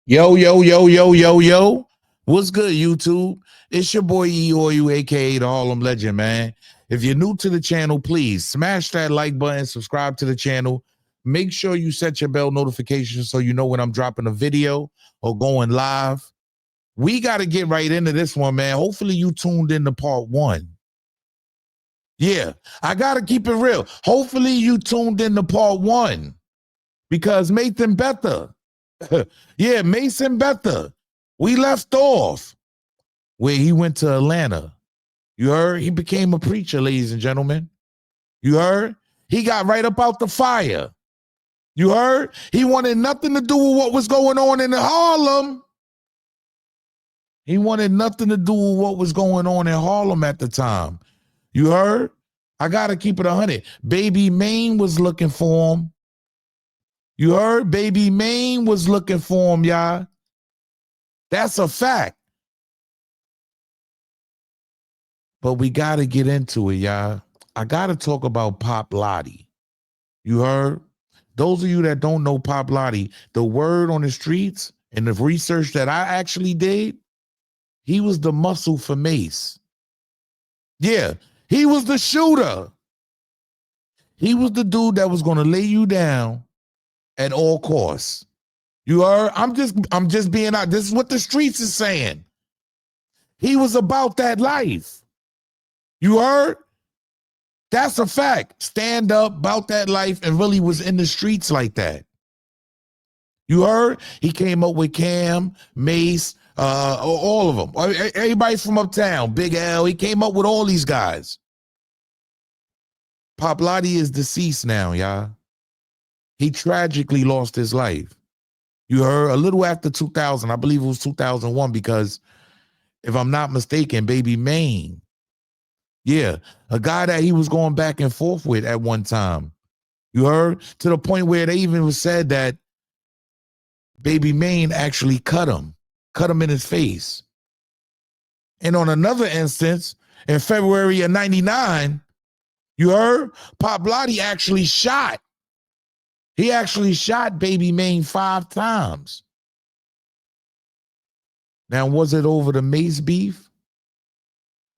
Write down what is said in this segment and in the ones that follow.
Yo, yo, yo, yo, yo, yo. What's good, YouTube? It's your boy E-O-U, aka the Harlem Legend, man. If you're new to the channel, please smash that like button, subscribe to the channel. Make sure you set your bell notifications so you know when I'm dropping a video or going live. We got to get right into this one, man. Hopefully you tuned in to part one. Yeah, I got to keep it real. Hopefully you tuned in to part one because Nathan better. Yeah, Mason Betha. We left off where he went to Atlanta. You heard? He became a preacher, ladies and gentlemen. You heard? He got right up out the fire. You heard? He wanted nothing to do with what was going on in Harlem. He wanted nothing to do with what was going on in Harlem at the time. You heard? I got to keep it 100. Baby Mane was looking for him. You heard? Baby Mane was looking for him, y'all. That's a fact. But we got to get into it, y'all. I got to talk about Pop Lotti. You heard? Those of you that don't know Pop Lotti, the word on the streets and the research that I actually did, he was the muscle for Mase. Yeah, he was the shooter. He was the dude that was going to lay you down at all costs. You heard? I'm just being out. This is what the streets is saying. He was about that life. You heard? That's a fact. Stand up about that life and really was in the streets like that. You heard? He came up with Cam, Mase, all of them. Everybody from uptown, Big L. He came up with all these guys. Pop Lotti is deceased now, y'all. He tragically lost his life. You heard? A little after 2000, I believe it was 2001, because if I'm not mistaken, Baby Mane, yeah, a guy that he was going back and forth with at one time. You heard? To the point where they even said that Baby Mane actually cut him in his face. And on another instance, in February of 99, you heard? Pop Lotti actually shot. He actually shot Baby Mane 5 times. Now, was it over the Mase beef?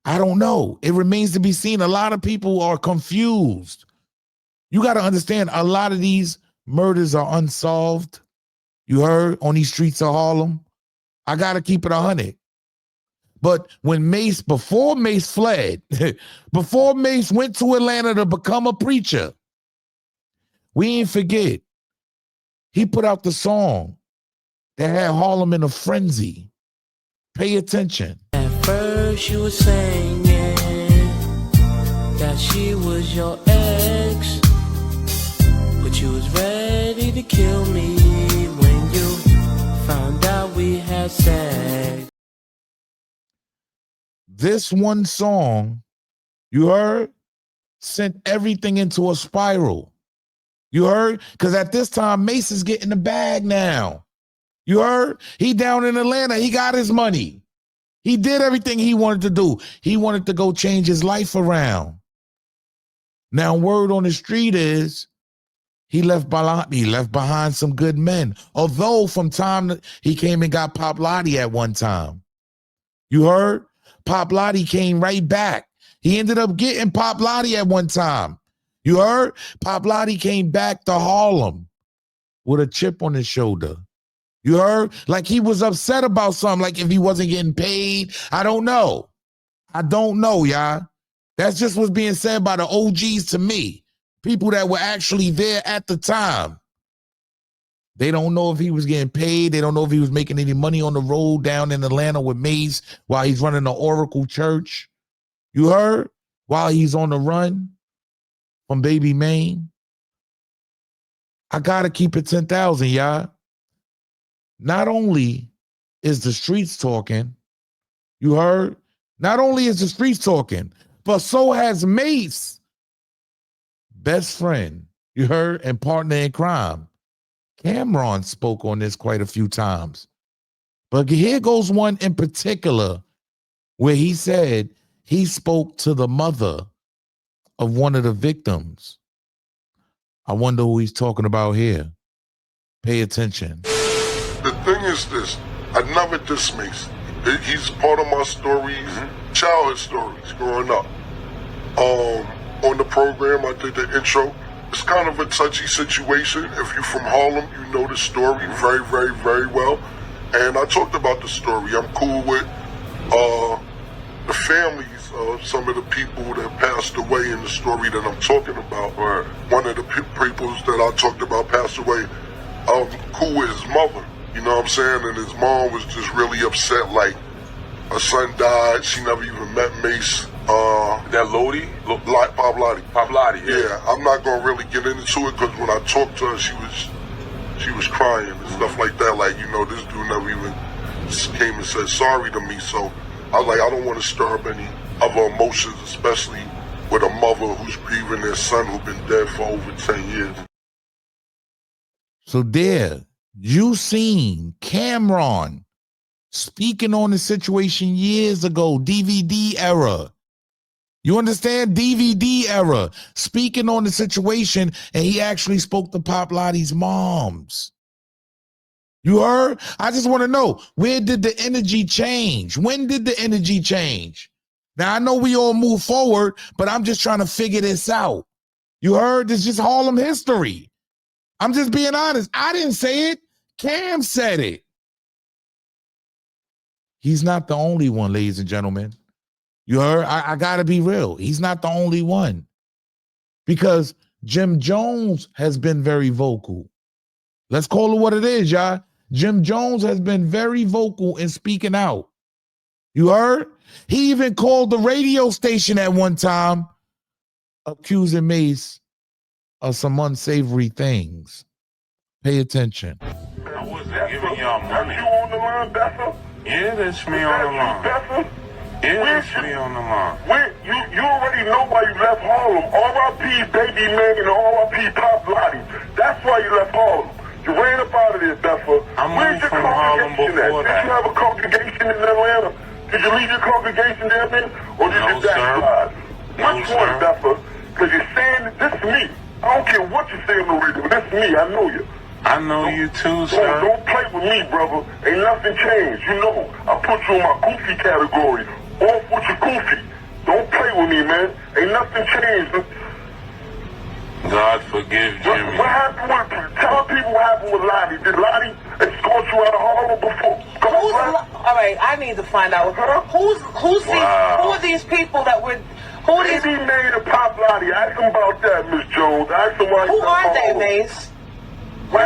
I don't know. It remains to be seen. A lot of people are confused. You got to understand, a lot of these murders are unsolved. You heard? On these streets of Harlem. I got to keep it 100. But when Mase, before Mase fled, before Mase went to Atlanta to become a preacher, we ain't forget, he put out the song that had Harlem in a frenzy. Pay attention. At first you were saying that she was your ex, but you was ready to kill me when you found out we had sex. This one song, you heard, sent everything into a spiral. You heard? Because at this time, Mase is getting the bag now. You heard? He down in Atlanta. He got his money. He did everything he wanted to do. He wanted to go change his life around. Now, word on the street is he left behind some good men. Although from time he came and got Pop Lotti at one time. You heard? Pop Lotti came right back. He ended up getting Pop Lotti at one time. You heard? Pop Lotti came back to Harlem with a chip on his shoulder. You heard? Like he was upset about something, like if he wasn't getting paid. I don't know. I don't know, y'all. That's just what's being said by the OGs to me. People that were actually there at the time. They don't know if he was getting paid. They don't know if he was making any money on the road down in Atlanta with Mase while he's running the Oracle Church. You heard? While he's on the run from Baby Mane. I got to keep it 10,000, y'all. Not only is the streets talking, you heard? Not only is the streets talking, but so has Mase, best friend, you heard, and partner in crime. Cameron spoke on this quite a few times. But here goes one in particular where he said he spoke to the mother of one of the victims. I wonder who he's talking about here. Pay attention. The thing is this, I never diss Mase. He's part of my stories, childhood stories growing up. On the program, I did the intro. It's kind of a touchy situation. If you're from Harlem, you know the story very, very, very well. And I talked about the story. I'm cool with the families of some of the people that passed away in the story that I'm talking about. Right. One of the people that I talked about passed away. I'm cool with his mother, you know what I'm saying? And his mom was just really upset, like her son died. She never even met Mase. That Lotti? Pop Lotti. Pop Lotti, Yeah, I'm not gonna really get into it because when I talked to her, she was crying and stuff like that. Like, you know, this dude never even came and said sorry to me. So I was like, I don't want to stir up any other emotions, especially with a mother who's grieving their son who's been dead for over 10 years. So there, you seen Cameron speaking on the situation years ago, DVD era. You understand? DVD era, speaking on the situation, and he actually spoke to Pop Lotti's moms. You heard? I just want to know, where did the energy change? When did the energy change? Now, I know we all move forward, but I'm just trying to figure this out. You heard? This is just Harlem history. I'm just being honest. I didn't say it. Cam said it. He's not the only one, ladies and gentlemen. You heard? I got to be real. He's not the only one. Because Jim Jones has been very vocal. Let's call it what it is, y'all. Jim Jones has been very vocal in speaking out. You heard? He even called the radio station at one time, accusing Mase of some unsavory things. Pay attention. I wasn't giving y'all money. You on the line, Bethel? Yeah, that's me on the line. Bethel? Yeah, that's me on the line. You already know why you left Harlem. R.I.P. Baby Man and R.I.P. Pop Lotti. That's why you left Harlem. You ran up out of there, Bethel. I moved from Harlem before that. Did you have a congregation in Atlanta? Did you leave your congregation there, man? Or did No, you backslide? No, Which sir. one, Bethel? Because you're saying that this is me. I don't care what you say on the radio. This is me. I know you. I know you too, sir. Don't play with me, brother. Ain't nothing changed. You know, I put you in my goofy category. Off with your goofy. Don't play with me, man. Ain't nothing changed. God forgive Jimmy. What happened with, tell people what happened with Lotti. Did Lotti escort you out of Harlem before? All right, I need to find out. Who's Wow. who are these people that were, who are these, Baby Man and Pop Lotti. Ask them about that, Miss Jones. Ask them why who are they, Mase? They're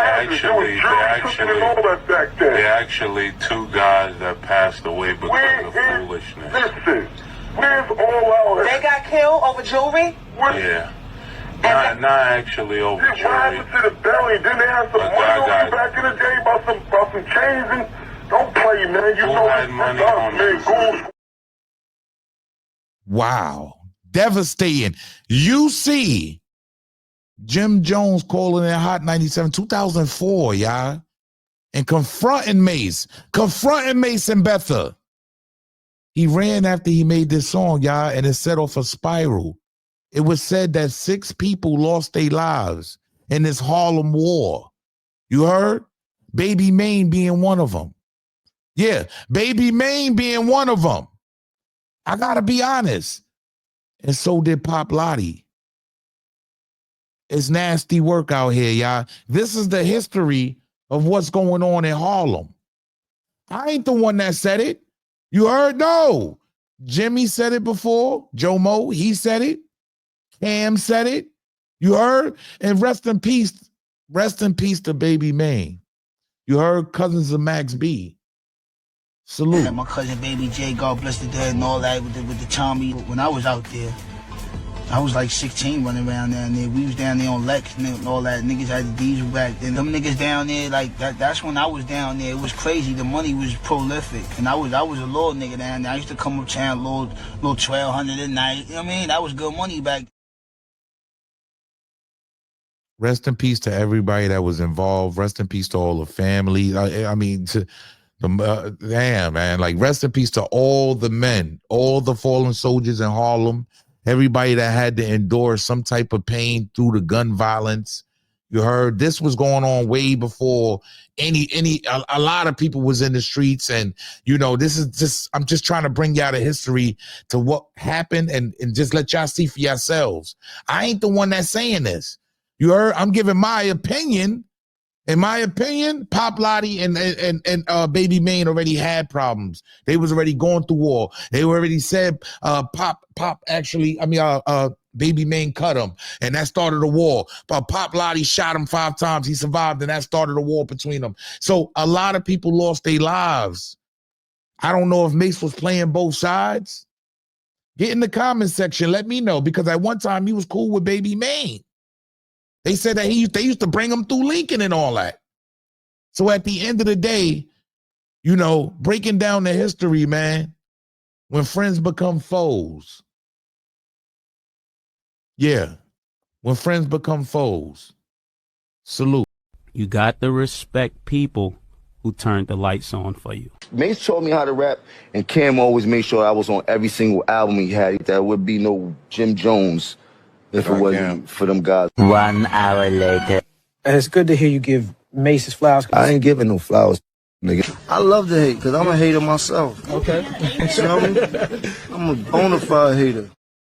actually two guys that passed away because of foolishness. Listen, where's all our... They got killed over jewelry? Yeah. Not actually over What happened jury. to the belly? Didn't they have some But money I on got you back in the day about some chains? And don't play, man. You Who know had it's money us, on man. them? Goons. Wow. Devastating. You see Jim Jones calling in Hot 97, 2004, y'all, and confronting Mase and Betha. He ran after he made this song, y'all, and it set off a spiral. It was said that 6 people lost their lives in this Harlem war. You heard? Baby Maine being one of them. Yeah, Baby Maine being one of them. I gotta be honest. And so did Pop Lotti. It's nasty work out here, y'all. This is the history of what's going on in Harlem. I ain't the one that said it. You heard? No. Jimmy said it before. Joe Mo, he said it. Cam said it. You heard? And rest in peace to Baby Maine. You heard? Cousins of Max B. Salute. And my cousin Baby J, God bless the dead and all that with the Tommy. When I was out there, I was like 16 running around down there. We was down there on Lex and all that. Niggas had the diesel back then. Them niggas down there, like that's when I was down there. It was crazy. The money was prolific. And I was a little nigga down there. I used to come uptown, little 1,200 a night. You know what I mean? That was good money back. Rest in peace to everybody that was involved. Rest in peace to all the family. I mean, Damn, man. Like, rest in peace to all the men, all the fallen soldiers in Harlem, everybody that had to endure some type of pain through the gun violence. You heard this was going on way before a lot of people was in the streets. And, you know, this is just, I'm just trying to bring y'all the history to what happened and just let y'all see for yourselves. I ain't the one that's saying this. You heard? I'm giving my opinion. In my opinion, Pop Lotti and Baby Mane already had problems. They was already going through war. They already said Baby Mane cut him, and that started a war. But Pop Lotti shot him 5 times. He survived, and that started a war between them. So a lot of people lost their lives. I don't know if Mase was playing both sides. Get in the comment section. Let me know, because at one time he was cool with Baby Mane. They said that they used to bring him through Lincoln and all that. So at the end of the day, you know, breaking down the history, man, when friends become foes. Yeah, when friends become foes. Salute. You got to respect people who turned the lights on for you. Mase taught me how to rap, and Cam always made sure I was on every single album he had. There would be no Jim Jones if it wasn't for them guys. 1 hour later. It's good to hear you give Mase his flowers. I ain't giving no flowers, nigga. I love to hate, because I'm a hater myself. Okay. You know what I mean? I'm a bona fide hater.